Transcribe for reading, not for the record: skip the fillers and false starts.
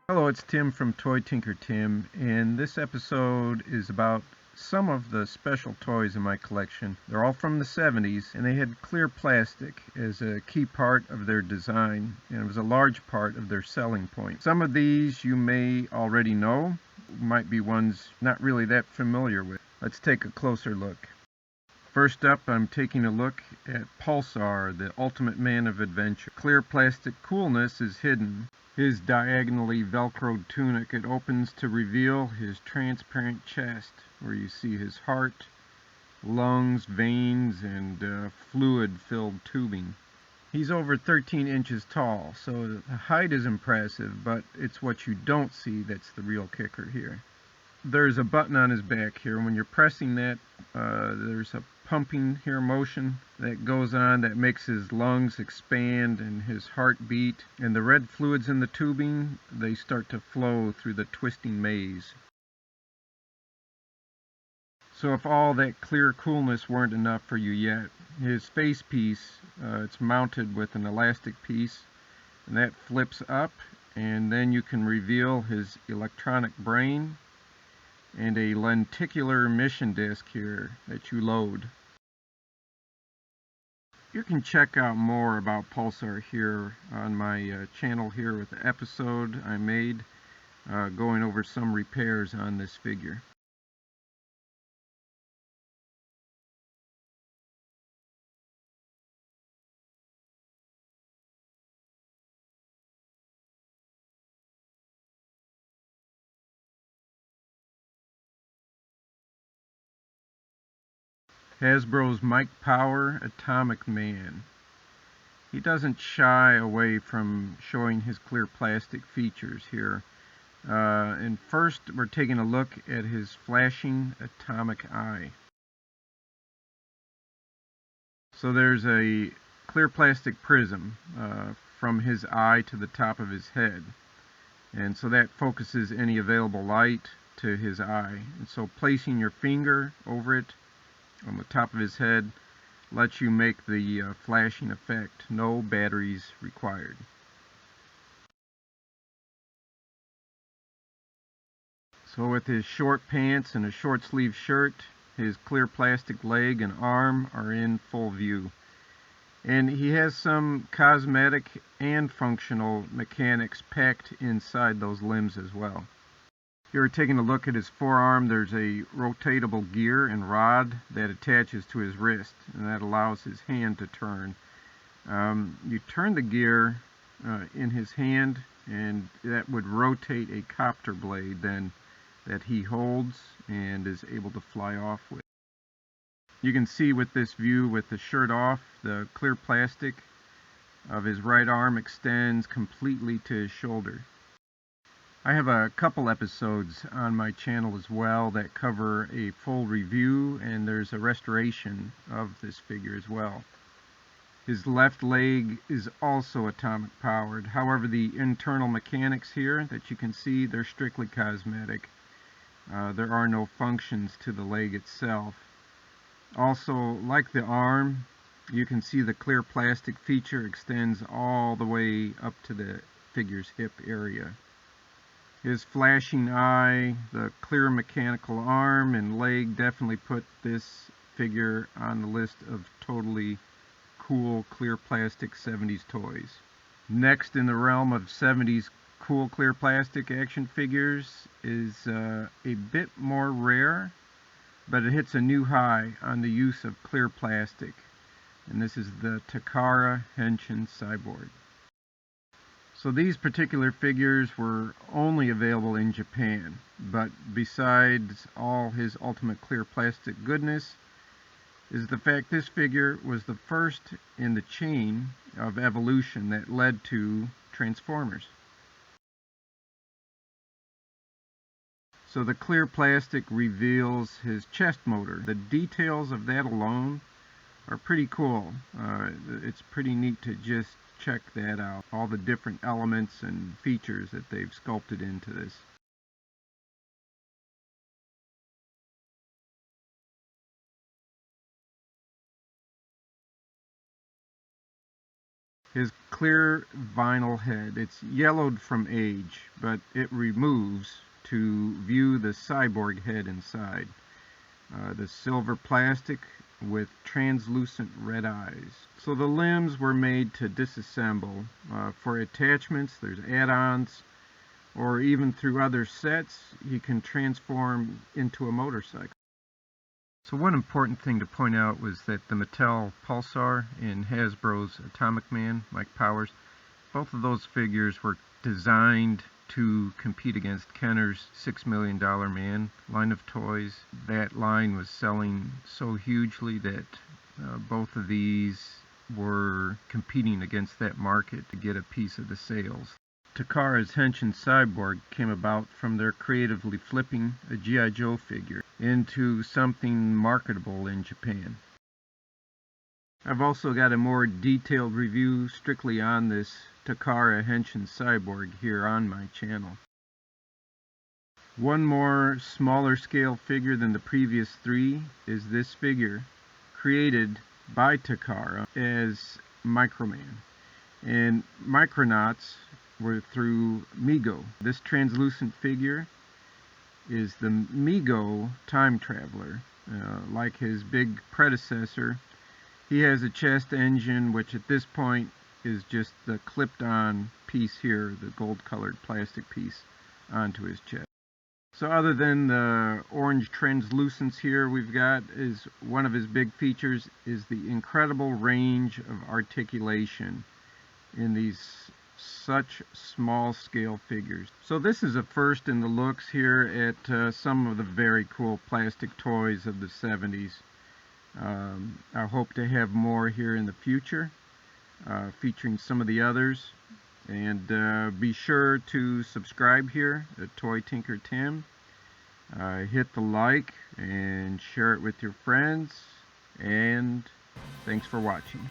Hello, it's Tim from Toy Tinker Tim, and this episode is about some of the special toys in my collection. They're all from the 70s, and they had clear plastic as a key part of their design, and it was a large part of their selling point. Some of these you may already know, might be ones not really that familiar with. Let's take a closer look. First up, I'm taking a look at Pulsar, the ultimate man of adventure. Clear plastic coolness is hidden. His diagonally velcroed tunic, it opens to reveal his transparent chest, where you see his heart, lungs, veins, and fluid-filled tubing. He's over 13 inches tall, so the height is impressive, but it's what you don't see that's the real kicker here. There's a button on his back here. When you're pressing that, there's a pumping here motion that goes on that makes his lungs expand and his heart beat, and the red fluids in the tubing, they start to flow through the twisting maze. So if all that clear coolness weren't enough for you yet, his face piece, it's mounted with an elastic piece, and that flips up, and then you can reveal his electronic brain and a lenticular mission disk here that you load. You can check out more about Pulsar here on my channel here with the episode I made going over some repairs on this figure. Hasbro's Mike Power Atomic Man. He doesn't shy away from showing his clear plastic features here. And first we're taking a look at his flashing atomic eye. So there's a clear plastic prism from his eye to the top of his head. And so that focuses any available light to his eye. And so placing your finger over it on the top of his head lets you make the flashing effect. No batteries required. So with his short pants and a short sleeve shirt, his clear plastic leg and arm are in full view. And he has some cosmetic and functional mechanics packed inside those limbs as well. Here we're taking a look at his forearm. There's a rotatable gear and rod that attaches to his wrist, and that allows his hand to turn. You turn the gear in his hand, and that would rotate a copter blade then that he holds and is able to fly off with. You can see with this view, with the shirt off, the clear plastic of his right arm extends completely to his shoulder. I have a couple episodes on my channel as well that cover a full review, and there's a restoration of this figure as well. His left leg is also atomic powered. However, the internal mechanics here that you can see, they're strictly cosmetic. There are no functions to the leg itself. Also, like the arm, you can see the clear plastic feature extends all the way up to the figure's hip area. His flashing eye, the clear mechanical arm and leg definitely put this figure on the list of totally cool clear plastic 70s toys. Next in the realm of 70s cool clear plastic action figures is a bit more rare, but it hits a new high on the use of clear plastic. And this is the Takara Henshin Cyborg. So these particular figures were only available in Japan, but besides all his ultimate clear plastic goodness is the fact this figure was the first in the chain of evolution that led to Transformers. So the clear plastic reveals his chest motor. The details of that alone are pretty cool. It's pretty neat to just check that out. All the different elements and features that they've sculpted into this. His clear vinyl head, it's yellowed from age, but it removes to view the cyborg head inside. The silver plastic with translucent red eyes. So the limbs were made to disassemble. For attachments, there's add-ons, or even through other sets, you can transform into a motorcycle. So one important thing to point out was that the Mattel Pulsar and Hasbro's Atomic Man, Mike Powers, both of those figures were designed to compete against Kenner's $6 Million Man line of toys. That line was selling so hugely that both of these were competing against that market to get a piece of the sales. Takara's Henshin Cyborg came about from their creatively flipping a G.I. Joe figure into something marketable in Japan. I've also got a more detailed review strictly on this Takara Henshin Cyborg here on my channel. One more smaller scale figure than the previous three is this figure, created by Takara as Microman. And Micronauts were through Mego. This translucent figure is the Mego time traveler. Like his big predecessor, he has a chest engine, which at this point is just the clipped-on piece here, the gold-colored plastic piece onto his chest. So other than the orange translucence here we've got, is one of his big features is the incredible range of articulation in these such small scale figures. So this is a first in the looks here at some of the very cool plastic toys of the 70s. I hope to have more here in the future, featuring some of the others. And be sure to subscribe here at Toy Tinker Tim. Hit the like and share it with your friends. And thanks for watching.